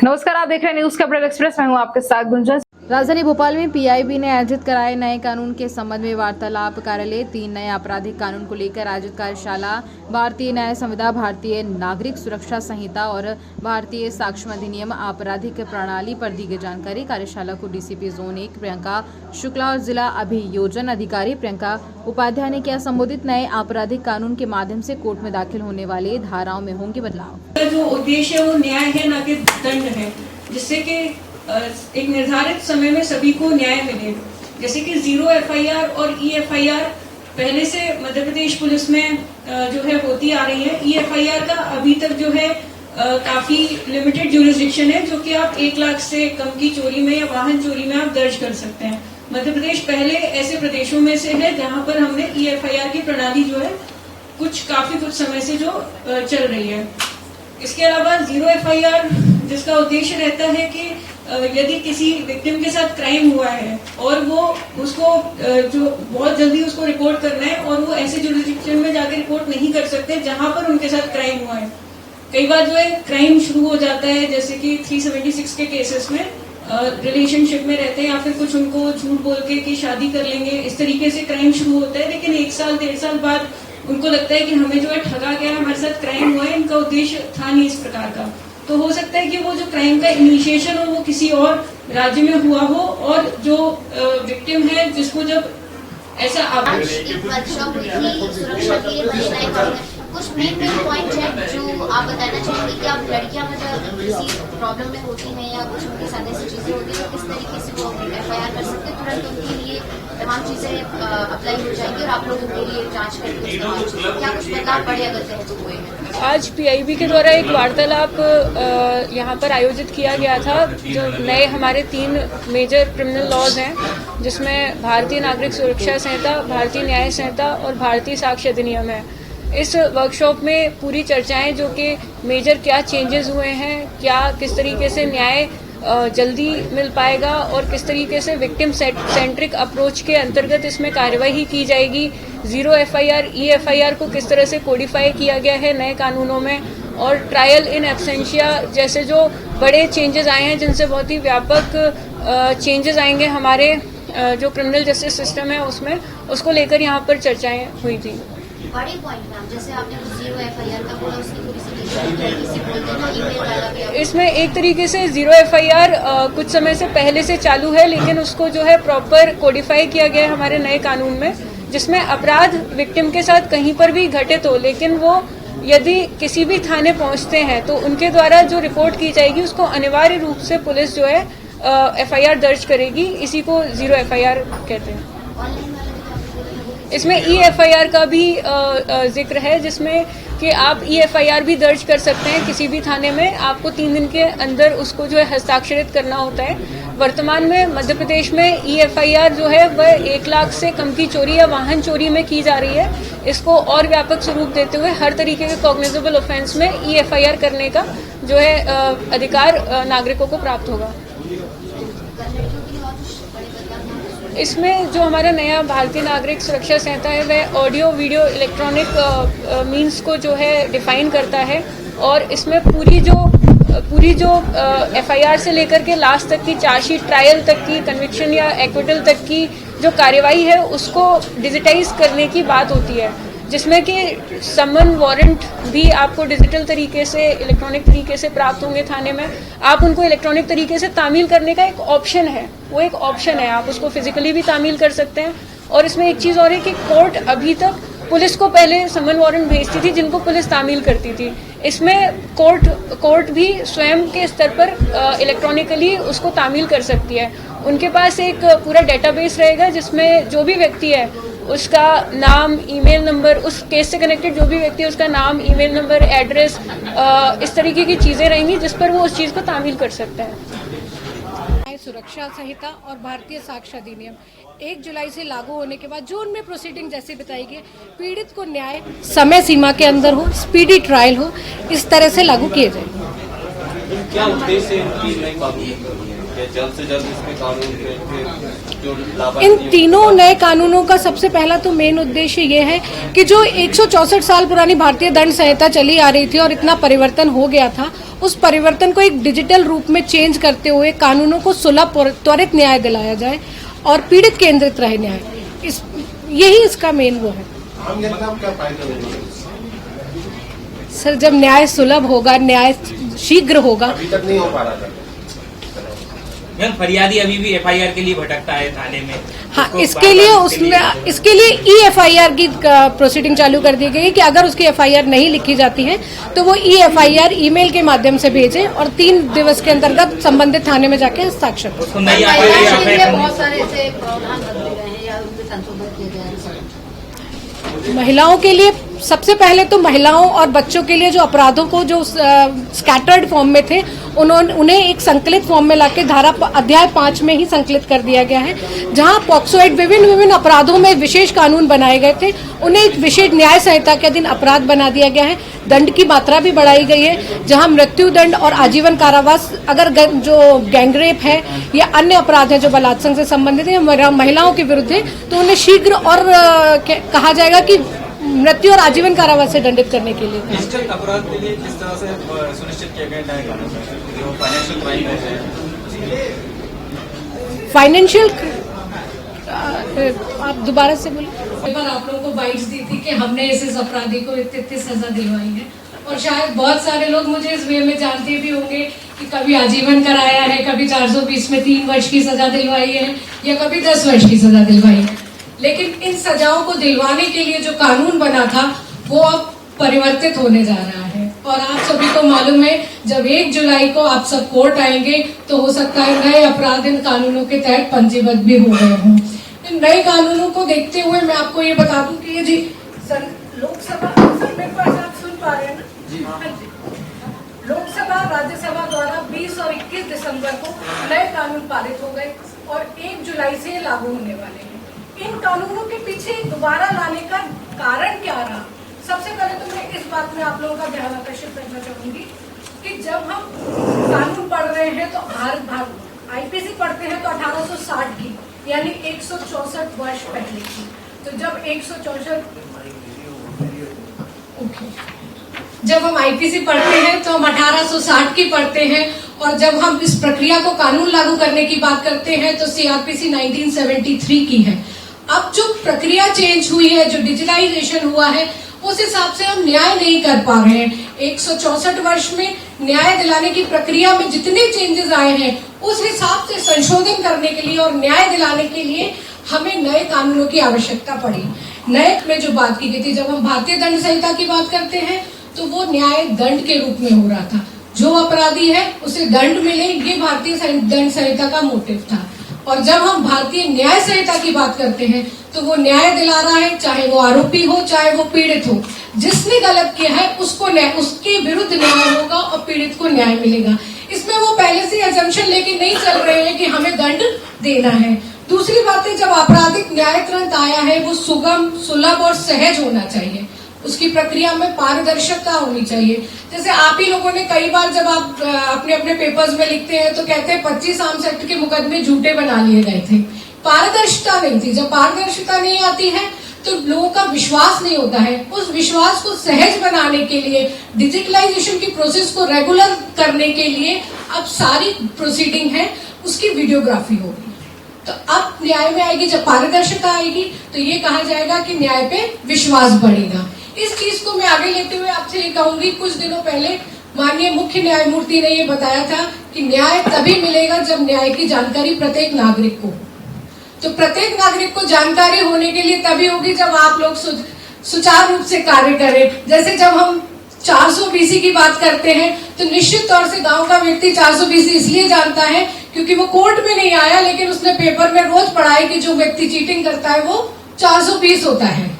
नमस्कार, आप देख रहे हैं न्यूज अपडेट एक्सप्रेस। मैं हूं आपके साथ गुंजन। राजधानी भोपाल में पीआईबी ने आयोजित कराए नए कानून के संबंध में वार्तालाप कार्यालय। 3 नए आपराधिक कानून को लेकर आयोजित कार्यशाला भारतीय न्याय संविधा, भारतीय नागरिक सुरक्षा संहिता और भारतीय साक्ष्य अधिनियम आपराधिक प्रणाली पर दी गई जानकारी। कार्यशाला को डीसीपी जोन 1 प्रियंका शुक्ला और जिला अभियोजन अधिकारी प्रियंका उपाध्याय ने किया संबोधित। नए आपराधिक कानून के माध्यम से कोर्ट में दाखिल होने वाले धाराओं में होंगे बदलाव। जो उद्देश्य है वो न्याय है, न कि दंड है, जिससे कि एक निर्धारित समय में सभी को न्याय मिले। जैसे कि 0 एफआईआर और ईएफआईआर पहले से मध्य प्रदेश पुलिस में जो है होती आ रही है। ईएफआईआर का अभी तक जो है काफी लिमिटेड ज्यूरिसडिक्शन है, जो कि आप 1 लाख से कम की चोरी में या वाहन चोरी में आप दर्ज कर सकते हैं। मध्य प्रदेश पहले ऐसे प्रदेशों में से है जहां पर हमने ईएफआईआर की प्रणाली जो है कुछ समय से जो चल रही है। इसके अलावा 0 एफआईआर, जिसका उद्देश्य रहता है कि यदि किसी विक्टिम के साथ क्राइम हुआ है और वो उसको जो बहुत जल्दी उसको रिपोर्ट करना है और वो ऐसे जुरिसडिक्शन में जाकर रिपोर्ट नहीं कर सकते जहां पर उनके साथ क्राइम हुआ है। कई बार जो है क्राइम शुरू हो जाता है, जैसे कि 376 के केसेस में रिलेशनशिप में रहते हैं या फिर कुछ उनको झूठ बोल के कि शादी कर लेंगे, इस तरीके से क्राइम शुरू होता है। लेकिन 1 साल 1.5 साल बाद उनको लगता है कि हमें जो है ठगा गया, हमारे साथ क्राइम हुआ है, इनका उद्देश्य था नहीं इस प्रकार का। तो हो सकता है कि वो जो क्राइम का इनिशिएशन हो वो किसी और राज्य में हुआ हो और जो विक्टिम है जिसको जब ऐसा वर्कशॉप हुई थी सुरक्षा के लिए कुछ मेन पॉइंट है जो आप बताना चाहेंगे कि आप लड़कियां मतलब किसी प्रॉब्लम में होती हैं या कुछ उनके साथ ऐसी चीजें होती है तो किस तरीके से वो एफआईआर कर सकते हैं, तुरंत उनके लिए तमाम चीजें अप्लाई हो जाएंगी और आप लोग उनके लिए जांच करके क्या कुछ बदलाव बड़े अगर तहत हुए हैं। आज पीआईबी के द्वारा एक वार्तालाप यहाँ पर आयोजित किया गया था। जो नए हमारे 3 मेजर क्रिमिनल लॉज हैं, जिसमें भारतीय नागरिक सुरक्षा संहिता, भारतीय न्याय संहिता और भारतीय साक्ष्य अधिनियम है। इस वर्कशॉप में पूरी चर्चाएं जो कि मेजर क्या चेंजेस हुए हैं, क्या किस तरीके से न्याय जल्दी मिल पाएगा और किस तरीके से विक्टिम सेंट्रिक अप्रोच के अंतर्गत इसमें कार्यवाही की जाएगी। 0 एफआईआर, ईएफआईआर को किस तरह से कोडिफाई किया गया है नए कानूनों में, और ट्रायल इन एब्सेंशिया जैसे जो बड़े चेंजेस आए हैं, जिनसे बहुत ही व्यापक चेंजेस आएंगे हमारे जो क्रिमिनल जस्टिस सिस्टम है उसमें, उसको लेकर यहाँ पर चर्चाएं हुई थी। बड़े पॉइंट मैम, जैसे आपने 0 एफआईआर का बोला, उसकी पूरी से बोलते हैं ईमेल डाला गया। इसमें एक तरीके से 0 एफआईआर कुछ समय से पहले से चालू है, लेकिन उसको जो है प्रॉपर कोडिफाई किया गया है हमारे नए कानून में, जिसमें अपराध विक्टिम के साथ कहीं पर भी घटित हो, लेकिन वो यदि किसी भी थाने पहुंचते हैं तो उनके द्वारा जो रिपोर्ट की जाएगी उसको अनिवार्य रूप से पुलिस जो है एफआईआर दर्ज करेगी। इसी को 0 एफआईआर कहते हैं। इसमें ईएफआईआर का भी जिक्र है, जिसमें कि आप ईएफआईआर भी दर्ज कर सकते हैं किसी भी थाने में। आपको 3 दिन के अंदर उसको जो है हस्ताक्षरित करना होता है। वर्तमान में मध्य प्रदेश में ईएफआईआर जो है वह 1 लाख से कम की चोरी या वाहन चोरी में की जा रही है। इसको और व्यापक स्वरूप देते हुए हर तरीके के कॉग्निजेबल ऑफेंस में ईएफआईआर करने का जो है अधिकार नागरिकों को प्राप्त होगा। इसमें जो हमारा नया भारतीय नागरिक सुरक्षा संहिता है वह ऑडियो वीडियो इलेक्ट्रॉनिक मीन्स को जो है डिफाइन करता है, और इसमें पूरी जो एफआईआर से लेकर के लास्ट तक की चार्जशीट, ट्रायल तक की, कन्विक्शन या एक्विटल तक की जो कार्यवाही है उसको डिजिटाइज करने की बात होती है, जिसमें कि समन वारंट भी आपको डिजिटल तरीके से, इलेक्ट्रॉनिक तरीके से प्राप्त होंगे थाने में। आप उनको इलेक्ट्रॉनिक तरीके से तामील करने का एक ऑप्शन है, वो एक ऑप्शन है, आप उसको फिजिकली भी तामील कर सकते हैं। और इसमें एक चीज और है कि कोर्ट अभी तक पुलिस को पहले समन वारंट भेजती थी जिनको पुलिस तामील करती थी। इसमें कोर्ट भी स्वयं के स्तर पर इलेक्ट्रॉनिकली उसको तामील कर सकती है। उनके पास एक पूरा डेटाबेस रहेगा जिसमें जो भी व्यक्ति है उसका नाम, ईमेल नंबर, उस केस से कनेक्टेड जो भी व्यक्ति है उसका नाम, ईमेल नंबर, एड्रेस, इस तरीके की चीजें रहेंगी जिस पर वो उस चीज को तामील कर सकते हैं। सुरक्षा संहिता और भारतीय साक्ष्य अधिनियम 1 जुलाई से लागू होने के बाद जो उनमें प्रोसीडिंग जैसे बताई गई, पीड़ित को न्याय समय सीमा के अंदर हो, स्पीडी ट्रायल हो, इस तरह से लागू किए जाए। क्या उद्देश्य है इनकी नई कानून? कि जल्द से जल्द इसमें कानून पे जो इन लापरवाही तीनों नए कानूनों का सबसे पहला तो मेन उद्देश्य ये है कि जो 164 साल पुरानी भारतीय दंड संहिता चली आ रही थी और इतना परिवर्तन हो गया था, उस परिवर्तन को एक डिजिटल रूप में चेंज करते हुए कानूनों को सुलभ त्वरित न्याय दिलाया जाए और पीड़ित केंद्रित रहे न्याय। यही इसका मेन वो है। आम जनता को क्या फायदा होगा? सर, जब न्याय सुलभ होगा, न्याय शीघ्र होगा। अभी तक नहीं हो पा रहा था। मैम, फरियादी अभी भी एफआईआर के लिए भटकता है थाने में। हाँ, इसके लिए EFIR की प्रोसीडिंग चालू कर दी गई है कि अगर उसकी FIR नहीं लिखी जाती है तो वो EFIR ईमेल के माध्यम से भेजे और 3 दिवस के अंतर्गत संबंधित थाने में जाके हस्ताक्षर करें। उसको नई आयोग बहुत सारे ऐसे प्रावधान बदले गए हैं या उनमें संशोधन किए गए हैं। महिलाओं के लिए सबसे पहले तो महिलाओं और बच्चों के लिए जो अपराधों को जो स्कैटर्ड फॉर्म में थे उन्हें एक संकलित फॉर्म में लाके अध्याय 5 में ही संकलित कर दिया गया है। जहां पॉक्सो एक्ट विभिन्न अपराधों में विशेष कानून बनाए गए थे, उन्हें एक विशेष न्याय संहिता के अधीन अपराध बना दिया गया है। दंड की मात्रा भी बढ़ाई गई है, जहां मृत्यु दंड और आजीवन कारावास अगर जो गैंगरेप है या अन्य अपराध है जो बलात्संग से संबंधित है, महिलाओं के विरुद्ध है, तो उन्हें शीघ्र और कहा जाएगा कि मृत्यु और आजीवन कारावास से दंडित करने के लिए। डिजिटल अपराध के लिए किस तरह से सुनिश्चित किया गया नए कानून जो फाइनेंशियल क्राइम है? फाइनेंशियल आप दोबारा से बोलिए। एक बार आप लोगों को बाइट्स दी थी कि हमने इस अपराधी को इतनी सजा दिलवाई है, और शायद बहुत सारे लोग मुझे इस वे में जानते भी होंगे कि कभी आजीवन कराया है, कभी 420 में 3 वर्ष की सजा दिलवाई है या कभी 10 वर्ष की सजा दिलवाई है। लेकिन इन सजाओं को दिलवाने के लिए जो कानून बना था वो अब परिवर्तित होने जा रहा है, और आप सभी को मालूम है जब 1 जुलाई को आप सब कोर्ट आएंगे तो हो सकता है नए अपराध इन कानूनों के तहत पंजीबद्ध भी हो गए हों। इन नए कानूनों को देखते हुए मैं आपको ये बता दूं कि ये जी लोकसभा आप सुन पा रहे हैं ना? लोकसभा राज्यसभा द्वारा 20 और 21 दिसंबर को नए कानून पारित हो गए और 1 जुलाई से लागू होने वाले हैं। इन कानूनों के पीछे दोबारा लाने का कारण क्या रहा? सबसे पहले तो मैं इस बात में आप लोगों का ध्यान आकर्षित करना चाहूंगी कि जब हम कानून पढ़ रहे हैं तो IPC पढ़ते हैं तो 1860 की, यानी 164 वर्ष पहले की। तो जब 164 जब हम IPC पढ़ते हैं तो हम 1860 की पढ़ते हैं, और जब हम इस प्रक्रिया को कानून लागू करने की बात करते हैं तो CRPC 1973 की है। अब जो प्रक्रिया चेंज हुई है, जो डिजिटलाइजेशन हुआ है, उस हिसाब से हम न्याय नहीं कर पा रहे हैं। 164 वर्ष में न्याय दिलाने की प्रक्रिया में जितने चेंजेस आए हैं उस हिसाब से संशोधन करने के लिए और न्याय दिलाने के लिए हमें नए कानूनों की आवश्यकता पड़ी। नए में जो बात की गई थी, जब हम भारतीय दंड संहिता की बात करते हैं तो वो न्याय दंड के रूप में हो रहा था। जो अपराधी है उसे दंड मिले, ये भारतीय दंड संहिता का मोटिव था। और जब हम भारतीय न्याय संहिता की बात करते हैं तो वो न्याय दिला रहा है, चाहे वो आरोपी हो चाहे वो पीड़ित हो। जिसने गलत किया है उसको उसके विरुद्ध न्याय होगा और पीड़ित को न्याय मिलेगा। इसमें वो पहले से अजम्पशन लेके नहीं चल रहे हैं कि हमें दंड देना है। दूसरी बात है, जब आपराधिक न्याय तुरंत आया है वो सुगम, सुलभ और सहज होना चाहिए। उसकी प्रक्रिया में पारदर्शिता होनी चाहिए। जैसे आप ही लोगों ने कई बार जब आप अपने अपने पेपर्स में लिखते हैं तो कहते हैं 25 आर्म्स एक्ट के मुकदमे झूठे बना लिए गए थे। पारदर्शिता नहीं थी। जब पारदर्शिता नहीं आती है तो लोगों का विश्वास नहीं होता है। उस विश्वास को सहज बनाने के लिए, डिजिटलाइजेशन की प्रोसेस को रेगुलर करने के लिए अब सारी प्रोसीडिंग है उसकी वीडियोग्राफी होगी। तो अब न्याय में आएगी, जब पारदर्शिता आएगी तो ये कहा जाएगा कि न्याय पे विश्वास बढ़ेगा। इस चीज को मैं आगे लेते हुए आपसे ये कहूंगी, कुछ दिनों पहले माननीय मुख्य न्यायमूर्ति ने ये बताया था कि न्याय तभी मिलेगा जब न्याय की जानकारी प्रत्येक नागरिक को। तो प्रत्येक नागरिक को जानकारी होने के लिए तभी होगी जब आप लोग सुचारू रूप से कार्य करें। जैसे जब हम 400 BC की बात करते हैं तो निश्चित तौर से गांव का व्यक्ति 400 BC इसलिए जानता है क्योंकि वो कोर्ट में नहीं आया, लेकिन उसने पेपर में रोज पढ़ा है कि जो व्यक्ति चीटिंग करता है वो 420 होता है।